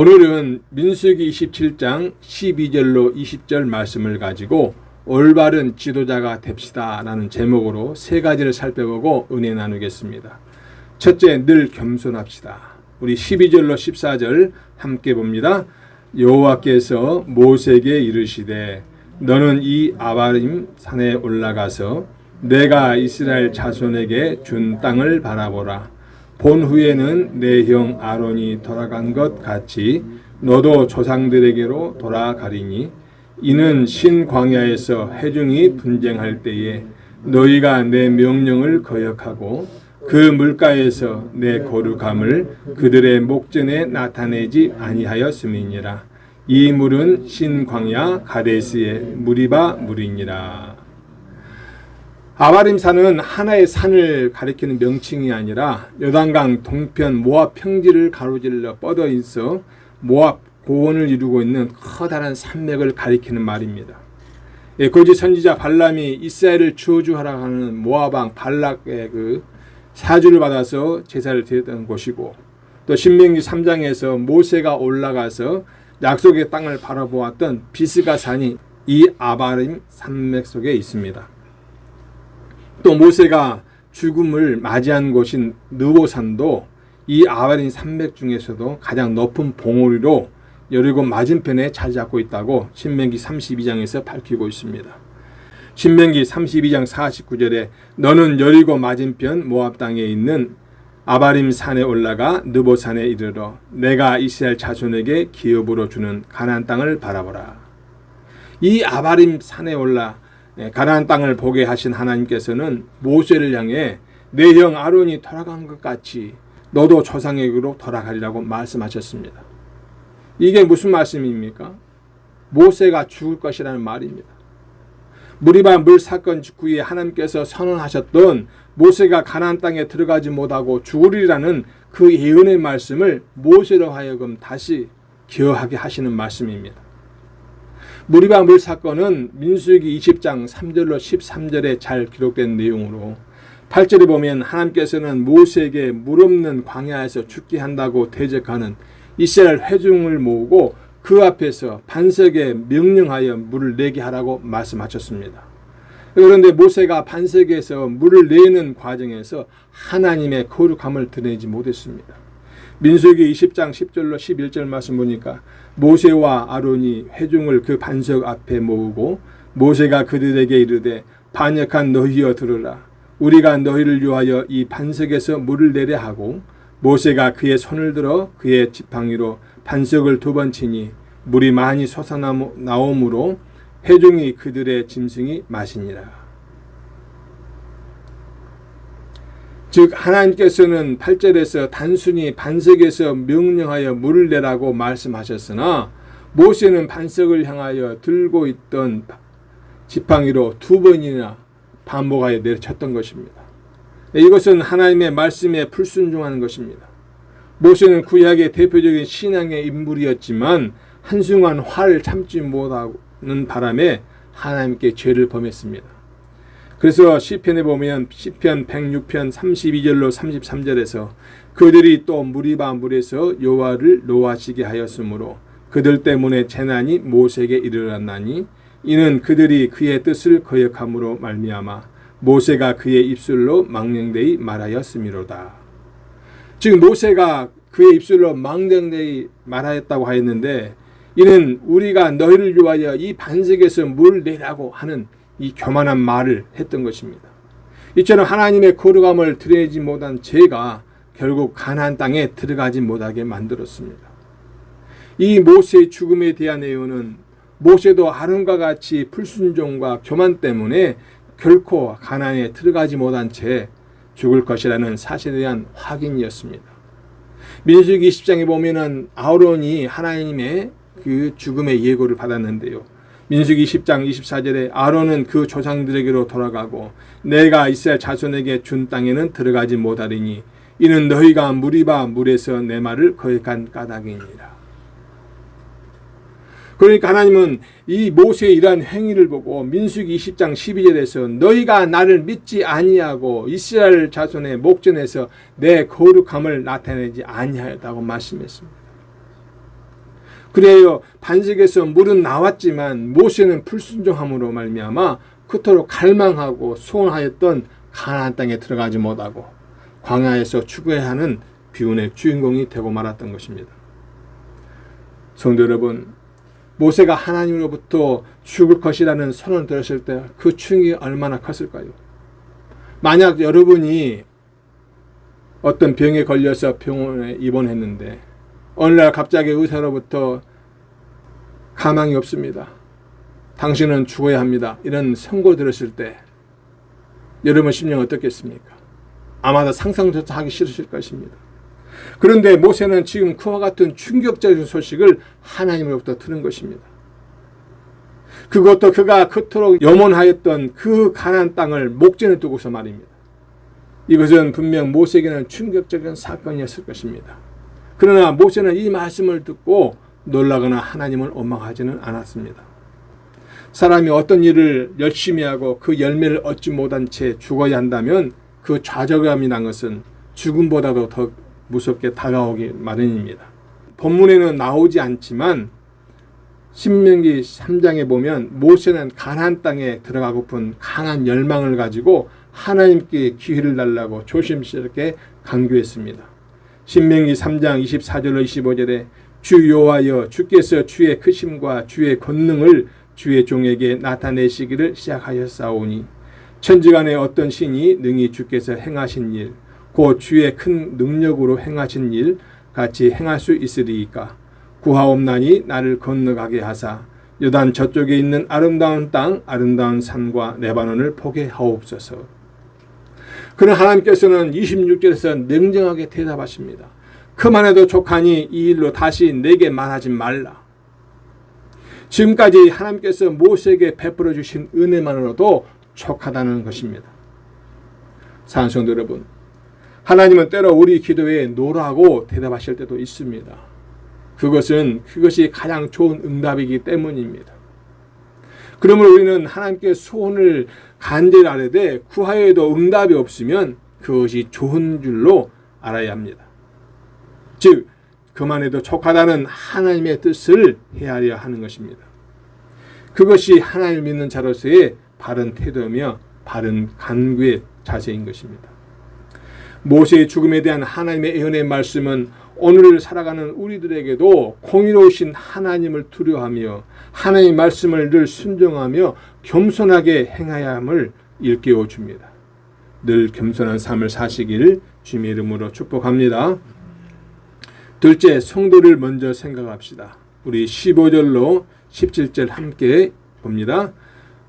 오늘은 민수기 27장 12절로 20절 말씀을 가지고 올바른 지도자가 됩시다 라는 제목으로 세 가지를 살펴보고 은혜 나누겠습니다. 첫째, 늘 겸손합시다. 우리 12절로 14절 함께 봅니다. 여호와께서 모세에게 이르시되 너는 이 아바림 산에 올라가서 내가 이스라엘 자손에게 준 땅을 바라보라. 본 후에는 내 형 아론이 돌아간 것 같이 너도 조상들에게로 돌아가리니 이는 신광야에서 회중이 분쟁할 때에 너희가 내 명령을 거역하고 그 물가에서 내 거룩함을 그들의 목전에 나타내지 아니하였음이니라. 이 물은 신광야 가데스의 무리바 물이니라. 아바림산은 하나의 산을 가리키는 명칭이 아니라 요단강 동편 모압 평지를 가로질러 뻗어 있어 모압 고원을 이루고 있는 커다란 산맥을 가리키는 말입니다. 거짓 선지자 발람이 이스라엘을 저주하라 하는 모압 왕 발락의 그 사주를 받아서 제사를 드렸던 곳이고, 또 신명기 3장에서 모세가 올라가서 약속의 땅을 바라보았던 비스가 산이 이 아바림 산맥 속에 있습니다. 또 모세가 죽음을 맞이한 곳인 느보산도 이 아바림 산맥 중에서도 가장 높은 봉우리로 여리고 맞은편에 자리 잡고 있다고 신명기 32장에서 밝히고 있습니다. 신명기 32장 49절에 너는 여리고 맞은편 모압 땅에 있는 아바림 산에 올라가 느보산에 이르러 내가 이스라엘 자손에게 기업으로 주는 가나안 땅을 바라보라. 이 아바림 산에 올라 가나안 땅을 보게 하신 하나님께서는 모세를 향해 내 형 아론이 돌아간 것 같이 너도 조상에게로 돌아가리라고 말씀하셨습니다. 이게 무슨 말씀입니까? 모세가 죽을 것이라는 말입니다. 무리바 물 사건 직후에 하나님께서 선언하셨던 모세가 가나안 땅에 들어가지 못하고 죽으리라는 그 예언의 말씀을 모세로 하여금 다시 기억하게 하시는 말씀입니다. 무리바 물 사건은 민수기 20장 3절로 13절에 잘 기록된 내용으로 8절에 보면 하나님께서는 모세에게 물 없는 광야에서 죽게 한다고 대적하는 이스라엘 회중을 모으고 그 앞에서 반석에 명령하여 물을 내게 하라고 말씀하셨습니다. 그런데 모세가 반석에서 물을 내는 과정에서 하나님의 거룩함을 드러내지 못했습니다. 민수기 20장 10절로 11절 말씀 보니까 모세와 아론이 회중을 그 반석 앞에 모으고 모세가 그들에게 이르되 반역한 너희여 들으라. 우리가 너희를 위하여 이 반석에서 물을 내려 하고 모세가 그의 손을 들어 그의 지팡이로 반석을 2번 치니 물이 많이 솟아나오므로 회중이 그들의 짐승이 마시니라. 즉 하나님께서는 8절에서 단순히 반석에서 명령하여 물을 내라고 말씀하셨으나 모세는 반석을 향하여 들고 있던 지팡이로 2번이나 반복하여 내려쳤던 것입니다. 이것은 하나님의 말씀에 불순종하는 것입니다. 모세는 구약의 대표적인 신앙의 인물이었지만 한순간 화를 참지 못하는 바람에 하나님께 죄를 범했습니다. 그래서 시편에 보면 시편 106편 32절로 33절에서 그들이 또 무리바 물에서 여호와를 노하시게 하였으므로 그들 때문에 재난이 모세에게 이르렀나니 이는 그들이 그의 뜻을 거역함으로 말미암아 모세가 그의 입술로 망령되이 말하였음이로다. 즉 모세가 그의 입술로 망령되이 말하였다고 하였는데 이는 우리가 너희를 위하여 이 반석에서 물 내라고 하는 이 교만한 말을 했던 것입니다. 이처럼 하나님의 거룩함을 드러내지 못한 죄가 결국 가나안 땅에 들어가지 못하게 만들었습니다. 이 모세의 죽음에 대한 예언은 모세도 아론과 같이 불순종과 교만 때문에 결코 가나안에 들어가지 못한 채 죽을 것이라는 사실에 대한 확인이었습니다. 민수기 20장에 보면은 아론이 하나님의 그 죽음의 예고를 받았는데요. 민수기 10장 24절에 아론은 그 조상들에게로 돌아가고 내가 이스라엘 자손에게 준 땅에는 들어가지 못하리니 이는 너희가 무리바 물에서 내 말을 거역한 까닭이니라. 그러니까 하나님은 이 모세의 이러한 행위를 보고 민수기 20장 12절에서 너희가 나를 믿지 아니하고 이스라엘 자손의 목전에서 내 거룩함을 나타내지 아니하였다고 말씀했습니다. 그래요 반석에서 물은 나왔지만 모세는 불순종함으로 말미암아 그토록 갈망하고 소원하였던 가나안 땅에 들어가지 못하고 광야에서 죽어야 하는 비운의 주인공이 되고 말았던 것입니다. 성도 여러분, 모세가 하나님으로부터 죽을 것이라는 선언을 들었을 때 그 충격이 얼마나 컸을까요? 만약 여러분이 어떤 병에 걸려서 병원에 입원했는데 어느 날 갑자기 의사로부터 가망이 없습니다. 당신은 죽어야 합니다. 이런 선고 들었을 때 여러분 심령 어떻겠습니까? 아마도 상상조차 하기 싫으실 것입니다. 그런데 모세는 지금 그와 같은 충격적인 소식을 하나님으로부터 들은 것입니다. 그것도 그가 그토록 염원하였던 그 가나안 땅을 목전에 두고서 말입니다. 이것은 분명 모세에게는 충격적인 사건이었을 것입니다. 그러나 모세는 이 말씀을 듣고 놀라거나 하나님을 원망하지는 않았습니다. 사람이 어떤 일을 열심히 하고 그 열매를 얻지 못한 채 죽어야 한다면 그 좌절감이 난 것은 죽음보다도 더 무섭게 다가오기 마련입니다. 본문에는 나오지 않지만 신명기 3장에 보면 모세는 가나안 땅에 들어가고픈 강한 열망을 가지고 하나님께 기회를 달라고 조심스럽게 강조했습니다. 신명기 3장 24절로 25절에 주 여호와여 주께서 주의 크심과 주의 권능을 주의 종에게 나타내시기를 시작하였사오니 천지간에 어떤 신이 능히 주께서 행하신 일 곧 주의 큰 능력으로 행하신 일 같이 행할 수 있으리이까 구하옵나니 나를 건너가게 하사 요단 저쪽에 있는 아름다운 땅 아름다운 산과 레바논을 보게 하옵소서. 그러나 하나님께서는 26절에서 냉정하게 대답하십니다. 그만해도 족하니 이 일로 다시 내게 말하지 말라. 지금까지 하나님께서 모세에게 베풀어 주신 은혜만으로도 족하다는 것입니다. 사랑하는 성도 여러분, 하나님은 때로 우리 기도에 노라고 대답하실 때도 있습니다. 그것이 가장 좋은 응답이기 때문입니다. 그러므로 우리는 하나님께 소원을 간절히 아뢰되 구하여도 응답이 없으면 그것이 좋은 줄로 알아야 합니다. 즉 그만해도 족하다는 하나님의 뜻을 헤아려야 하는 것입니다. 그것이 하나님을 믿는 자로서의 바른 태도이며 바른 간구의 자세인 것입니다. 모세의 죽음에 대한 하나님의 예언의 말씀은 오늘을 살아가는 우리들에게도 공의로우신 하나님을 두려워하며 하나님의 말씀을 늘 순종하며 겸손하게 행해야 함을 일깨워 줍니다. 늘 겸손한 삶을 사시길 주님의 이름으로 축복합니다. 둘째, 성도를 먼저 생각합시다. 우리 15절로 17절 함께 봅니다.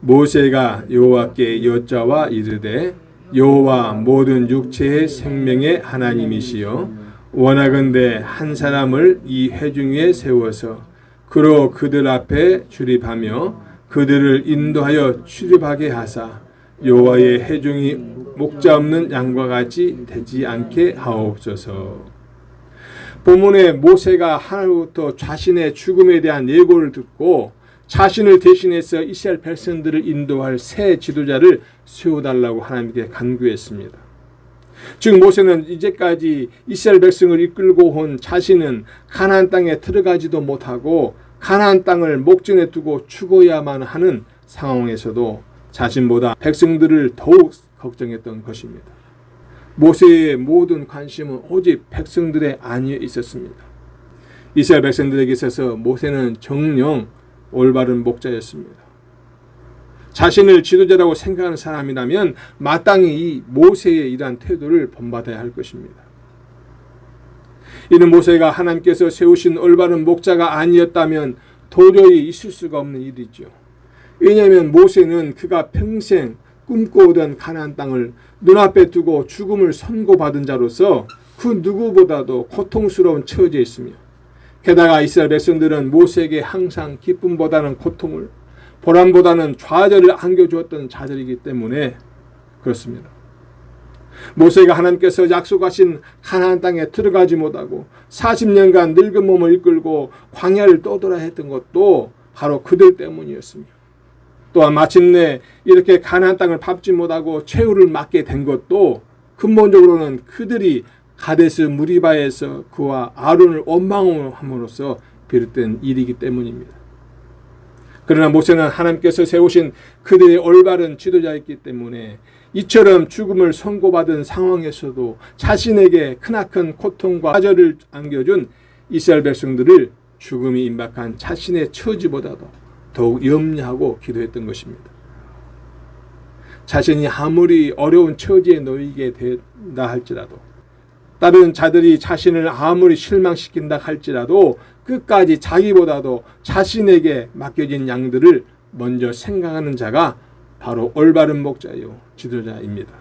모세가 여호와께 여짜와 이르되 여호와 모든 육체의 생명의 하나님이시여 원하건대 한 사람을 이 회중 위에 세워서 그로 그들 앞에 출입하며 그들을 인도하여 출입하게 하사 여호와의 회중이 목자 없는 양과 같이 되지 않게 하옵소서. 본문에 모세가 하나님부터 자신의 죽음에 대한 예고를 듣고 자신을 대신해서 이스라엘 백성들을 인도할 새 지도자를 세워달라고 하나님께 간구했습니다. 즉 모세는 이제까지 이스라엘 백성을 이끌고 온 자신은 가나안 땅에 들어가지도 못하고 가나안 땅을 목전에 두고 죽어야만 하는 상황에서도 자신보다 백성들을 더욱 걱정했던 것입니다. 모세의 모든 관심은 오직 백성들의 안위에 있었습니다. 이스라엘 백성들에게 있어서 모세는 정령 올바른 목자였습니다. 자신을 지도자라고 생각하는 사람이라면 마땅히 이 모세의 이러한 태도를 본받아야 할 것입니다. 이는 모세가 하나님께서 세우신 올바른 목자가 아니었다면 도저히 있을 수가 없는 일이죠. 왜냐하면 모세는 그가 평생 꿈꿔오던 가나안 땅을 눈앞에 두고 죽음을 선고받은 자로서 그 누구보다도 고통스러운 처지에 있으며 게다가 이스라엘 백성들은 모세에게 항상 기쁨보다는 고통을 보람보다는 좌절을 안겨주었던 자들이기 때문에 그렇습니다. 모세가 하나님께서 약속하신 가나안 땅에 들어가지 못하고 40년간 늙은 몸을 이끌고 광야를 떠돌아 했던 것도 바로 그들 때문이었으며 또한 마침내 이렇게 가나안 땅을 밟지 못하고 최후를 맞게 된 것도 근본적으로는 그들이 가데스 무리바에서 그와 아론을 원망함으로써 비롯된 일이기 때문입니다. 그러나 모세는 하나님께서 세우신 그들의 올바른 지도자였기 때문에 이처럼 죽음을 선고받은 상황에서도 자신에게 크나큰 고통과 좌절을 안겨준 이스라엘 백성들을 죽음이 임박한 자신의 처지보다도 더욱 염려하고 기도했던 것입니다. 자신이 아무리 어려운 처지에 놓이게 된다 할지라도, 다른 자들이 자신을 아무리 실망시킨다 할지라도 끝까지 자기보다도 자신에게 맡겨진 양들을 먼저 생각하는 자가 바로 올바른 목자요 지도자입니다.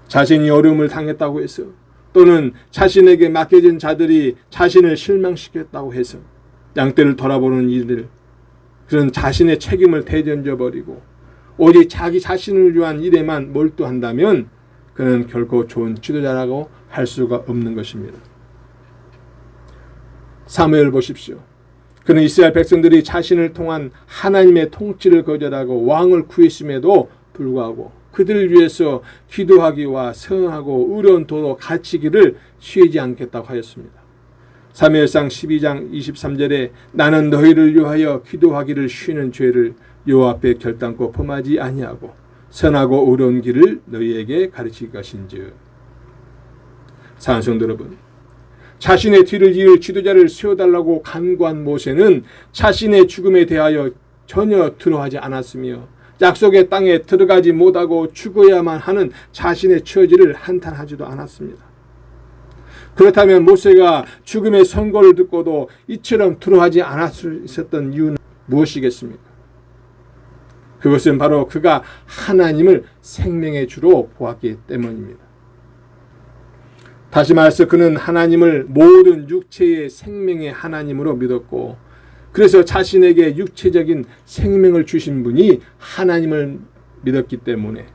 자신이 어려움을 당했다고 해서, 또는 자신에게 맡겨진 자들이 자신을 실망시켰다고 해서 양떼를 돌아보는 이들, 그런 자신의 책임을 대던져버리고 오직 자기 자신을 위한 일에만 몰두한다면 그는 결코 좋은 지도자라고 할 수가 없는 것입니다. 사무엘 보십시오. 그는 이스라엘 백성들이 자신을 통한 하나님의 통치를 거절하고 왕을 구했음에도 불구하고 그들을 위해서 기도하기와 성하고 의로운 도로 갇히기를 쉬지 않겠다고 하였습니다. 사무엘상 12장 23절에 나는 너희를 위하여 기도하기를 쉬는 죄를 여호와 앞에 결단코 범하지 아니하고 선하고 의로운 길을 너희에게 가르칠 것인즉. 사랑하는 성도 여러분, 자신의 뒤를 이을 지도자를 세워달라고 간구한 모세는 자신의 죽음에 대하여 전혀 두려워하지 않았으며 약속의 땅에 들어가지 못하고 죽어야만 하는 자신의 처지를 한탄하지도 않았습니다. 그렇다면 모세가 죽음의 선고를 듣고도 이처럼 두려워하지 않을 수 있었던 이유는 무엇이겠습니까? 그것은 바로 그가 하나님을 생명의 주로 보았기 때문입니다. 다시 말해서 그는 하나님을 모든 육체의 생명의 하나님으로 믿었고, 그래서 자신에게 육체적인 생명을 주신 분이 하나님을 믿었기 때문에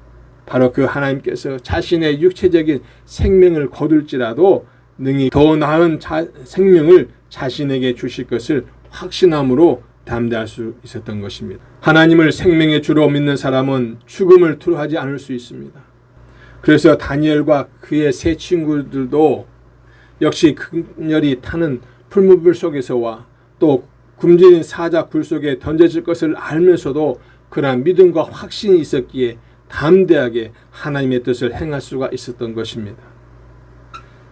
바로 그 하나님께서 자신의 육체적인 생명을 거둘지라도 능히 더 나은 생명을 자신에게 주실 것을 확신함으로 담대할 수 있었던 것입니다. 하나님을 생명의 주로 믿는 사람은 죽음을 두려워하지 않을 수 있습니다. 그래서 다니엘과 그의 세 친구들도 역시 극렬히 타는 풀무불 속에서와 또 굶주린 사자 굴 속에 던져질 것을 알면서도 그러한 믿음과 확신이 있었기에 담대하게 하나님의 뜻을 행할 수가 있었던 것입니다.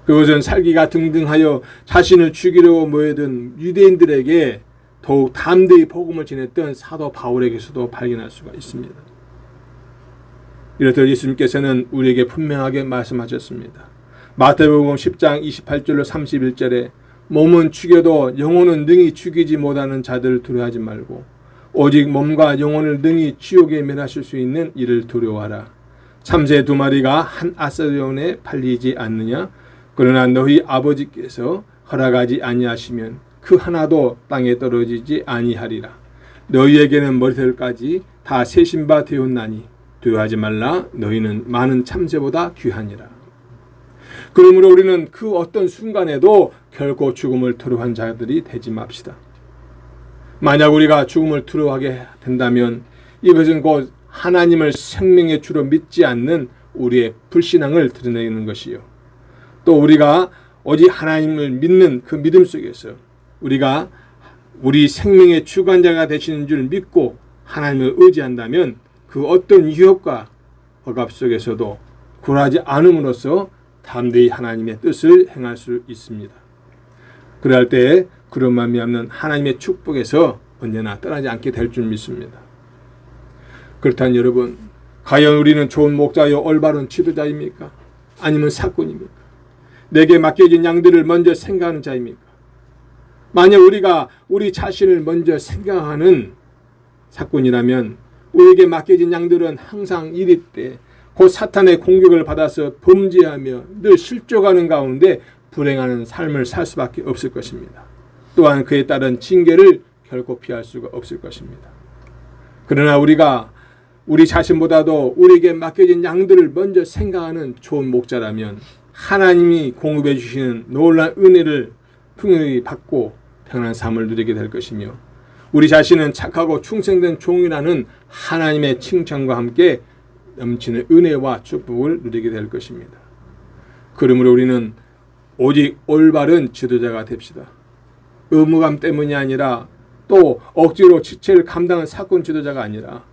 그것은 살기가 등등하여 자신을 죽이려고 모여든 유대인들에게 더욱 담대히 복음을 전했던 사도 바울에게서도 발견할 수가 있습니다. 이렇듯 예수님께서는 우리에게 분명하게 말씀하셨습니다. 마태복음 10장 28절로 31절에 몸은 죽여도 영혼은 능히 죽이지 못하는 자들을 두려워하지 말고 오직 몸과 영혼을 능히 지옥에 멸하실 수 있는 이를 두려워하라. 참새 2마리가 한 아사리온에 팔리지 않느냐? 그러나 너희 아버지께서 허락하지 아니하시면 그 하나도 땅에 떨어지지 아니하리라. 너희에게는 머리털까지 다 세신 바 되었나니 두려워하지 말라. 너희는 많은 참새보다 귀하니라. 그러므로 우리는 그 어떤 순간에도 결코 죽음을 두려워한 자들이 되지 맙시다. 만약 우리가 죽음을 두려워하게 된다면 이것은 곧 하나님을 생명의 주로 믿지 않는 우리의 불신앙을 드러내는 것이요, 또 우리가 오직 하나님을 믿는 그 믿음 속에서 우리가 우리 생명의 주관자가 되시는 줄 믿고 하나님을 의지한다면 그 어떤 유혹과 억압 속에서도 굴하지 않음으로써 담대히 하나님의 뜻을 행할 수 있습니다. 그럴 때 그런 마음이 없는 하나님의 축복에서 언제나 떠나지 않게 될 줄 믿습니다. 그렇다면 여러분, 과연 우리는 좋은 목자요 올바른 지도자입니까? 아니면 사꾼입니까? 내게 맡겨진 양들을 먼저 생각하는 자입니까? 만약 우리가 우리 자신을 먼저 생각하는 사꾼이라면 우리에게 맡겨진 양들은 항상 이리 때 곧 사탄의 공격을 받아서 범죄하며 늘 실족하는 가운데 불행하는 삶을 살 수밖에 없을 것입니다. 또한 그에 따른 징계를 결코 피할 수가 없을 것입니다. 그러나 우리가 우리 자신보다도 우리에게 맡겨진 양들을 먼저 생각하는 좋은 목자라면 하나님이 공급해 주시는 놀라운 은혜를 풍요히 받고 평안한 삶을 누리게 될 것이며, 우리 자신은 착하고 충성된 종이라는 하나님의 칭찬과 함께 넘치는 은혜와 축복을 누리게 될 것입니다. 그러므로 우리는 오직 올바른 지도자가 됩시다. 의무감 때문이 아니라 또 억지로 지체를 감당한 사건 지도자가 아니라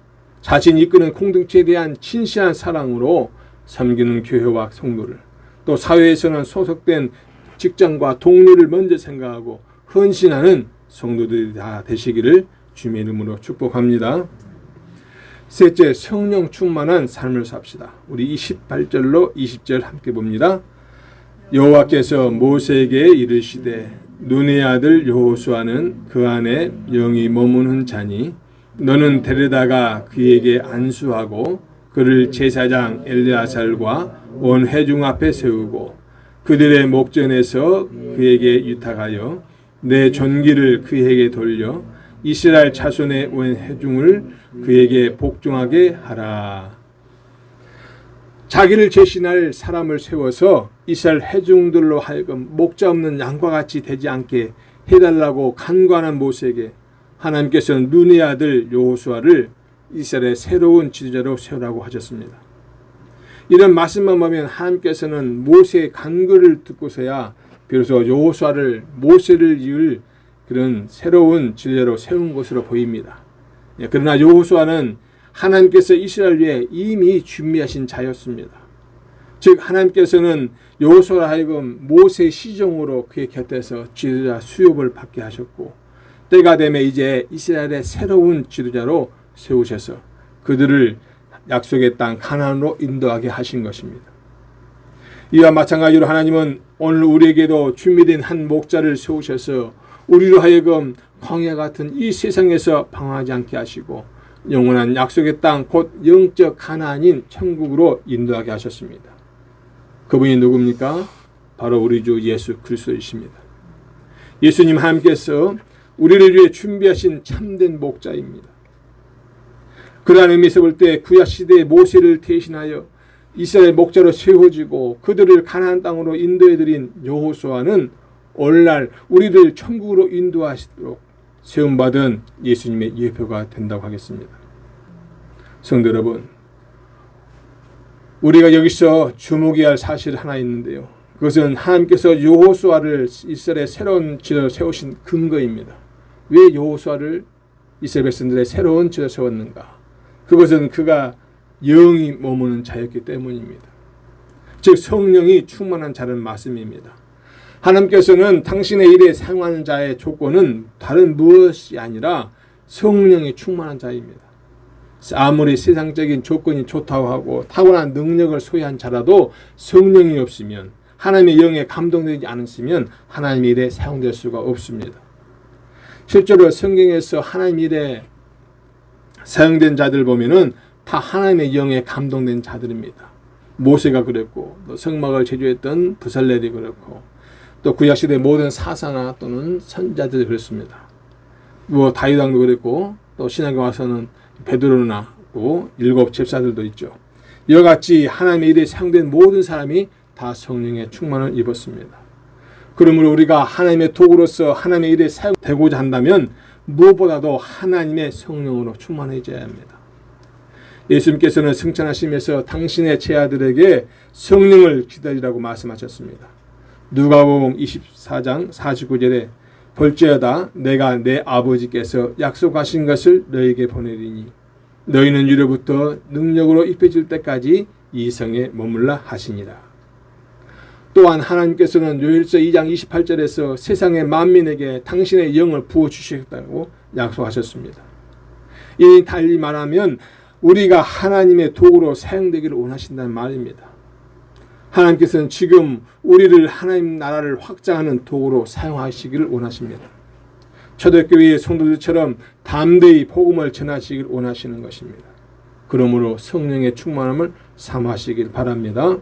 자신이 이끄는 공동체에 대한 진실한 사랑으로 섬기는 교회와 성도를, 또 사회에서는 소속된 직장과 동료를 먼저 생각하고 헌신하는 성도들이 다 되시기를 주님의 이름으로 축복합니다. 셋째, 성령 충만한 삶을 삽시다. 우리 28절로 20절 함께 봅니다. 여호와께서 모세에게 이르시되 눈의 아들 여호수아는 그 안에 영이 머무는 자니 너는 데려다가 그에게 안수하고 그를 제사장 엘르아살과 온 회중 앞에 세우고 그들의 목전에서 그에게 유탁하여 내 존귀를 그에게 돌려 이스라엘 자손의 온 회중을 그에게 복종하게 하라. 자기를 대신할 사람을 세워서 이스라엘 회중들로 하여금 목자 없는 양과 같이 되지 않게 해달라고 간구하는 모세에게 하나님께서는 눈의 아들 여호수아를 이스라엘의 새로운 지도자로 세우라고 하셨습니다. 이런 말씀만 보면 하나님께서는 모세의 간구를 듣고서야 비로소 여호수아를 모세를 이을 그런 새로운 지도자로 세운 것으로 보입니다. 그러나 여호수아는 하나님께서 이스라엘 위에 이미 준비하신 자였습니다. 즉 하나님께서는 여호수아로 하여금 모세의 시종으로 그의 곁에서 지도자 수업을 받게 하셨고 때가 되면 이제 이스라엘의 새로운 지도자로 세우셔서 그들을 약속의 땅 가나안으로 인도하게 하신 것입니다. 이와 마찬가지로 하나님은 오늘 우리에게도 준비된 한 목자를 세우셔서 우리로 하여금 광야 같은 이 세상에서 방황하지 않게 하시고 영원한 약속의 땅 곧 영적 가나안인 천국으로 인도하게 하셨습니다. 그분이 누굽니까? 바로 우리 주 예수 그리스도이십니다. 예수님 하나님께서 우리를 위해 준비하신 참된 목자입니다. 그러한 의미에서 볼 때 구약 시대의 모세를 대신하여 이스라엘 목자로 세워지고 그들을 가나안 땅으로 인도해드린 여호수아는 오늘날 우리들 천국으로 인도하시도록 세움받은 예수님의 예표가 된다고 하겠습니다. 성도 여러분, 우리가 여기서 주목해야 할 사실 하나 있는데요. 그것은 하나님께서 여호수아를 이스라엘의 새로운 지도자로 세우신 근거입니다. 왜 여호수아를 이스라엘 백성들의 새로운 지도자로 세웠는가? 그것은 그가 영이 머무는 자였기 때문입니다. 즉 성령이 충만한 자라는 말씀입니다. 하나님께서는 당신의 일에 사용하는 자의 조건은 다른 무엇이 아니라 성령이 충만한 자입니다. 아무리 세상적인 조건이 좋다고 하고 타고난 능력을 소유한 자라도 성령이 없으면 하나님의 영에 감동되지 않으시면 하나님의 일에 사용될 수가 없습니다. 실제로 성경에서 하나님 일에 사용된 자들 보면은 다 하나님의 영에 감동된 자들입니다. 모세가 그랬고 또 성막을 제조했던 부살렐이 그렇고 또 구약시대 모든 사사나 또는 선자들이 그랬습니다. 다윗 왕도 그랬고 또 신약에 와서는 베드로나 또 7 집사들도 있죠. 이와 같이 하나님의 일에 사용된 모든 사람이 다 성령의 충만을 입었습니다. 그러므로 우리가 하나님의 도구로서 하나님의 일에 사용되고자 한다면 무엇보다도 하나님의 성령으로 충만해져야 합니다. 예수님께서는 승천하시면서 당신의 제자들에게 성령을 기다리라고 말씀하셨습니다. 누가복음 24장 49절에 볼지어다 내가 내 아버지께서 약속하신 것을 너에게 보내리니 너희는 위로부터 능력으로 입혀질 때까지 이 성에 머물라 하시니라. 또한 하나님께서는 요엘서 2장 28절에서 세상의 만민에게 당신의 영을 부어주시겠다고 약속하셨습니다. 이 달리 말하면 우리가 하나님의 도구로 사용되기를 원하신다는 말입니다. 하나님께서는 지금 우리를 하나님 나라를 확장하는 도구로 사용하시기를 원하십니다. 초대교회의 성도들처럼 담대히 복음을 전하시기를 원하시는 것입니다. 그러므로 성령의 충만함을 삼으시길 바랍니다.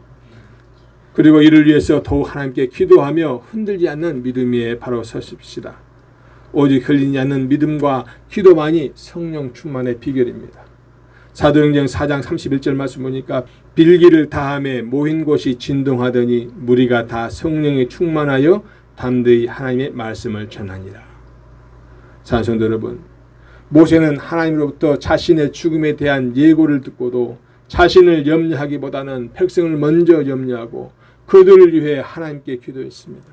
그리고 이를 위해서 더욱 하나님께 기도하며 흔들지 않는 믿음 위에 바로 서십시다. 오직 흘리지 않는 믿음과 기도만이 성령 충만의 비결입니다. 사도행전 4장 31절 말씀 보니까 빌기를 다함에 모인 곳이 진동하더니 무리가 다 성령에 충만하여 담대히 하나님의 말씀을 전하니라. 산성도 여러분, 모세는 하나님으로부터 자신의 죽음에 대한 예고를 듣고도 자신을 염려하기보다는 백성을 먼저 염려하고 그들을 위해 하나님께 기도했습니다.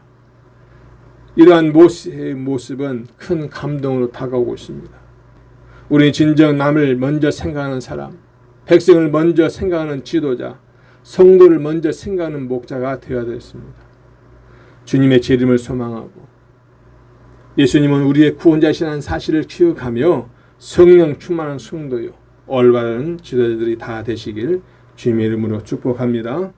이러한 모세의 모습은 큰 감동으로 다가오고 있습니다. 우리는 진정 남을 먼저 생각하는 사람, 백성을 먼저 생각하는 지도자, 성도를 먼저 생각하는 목자가 되어야 되겠습니다. 주님의 재림을 소망하고 예수님은 우리의 구원자시라는 사실을 기억하며 성령 충만한 성도요 올바른 지도자들이 다 되시길 주님의 이름으로 축복합니다.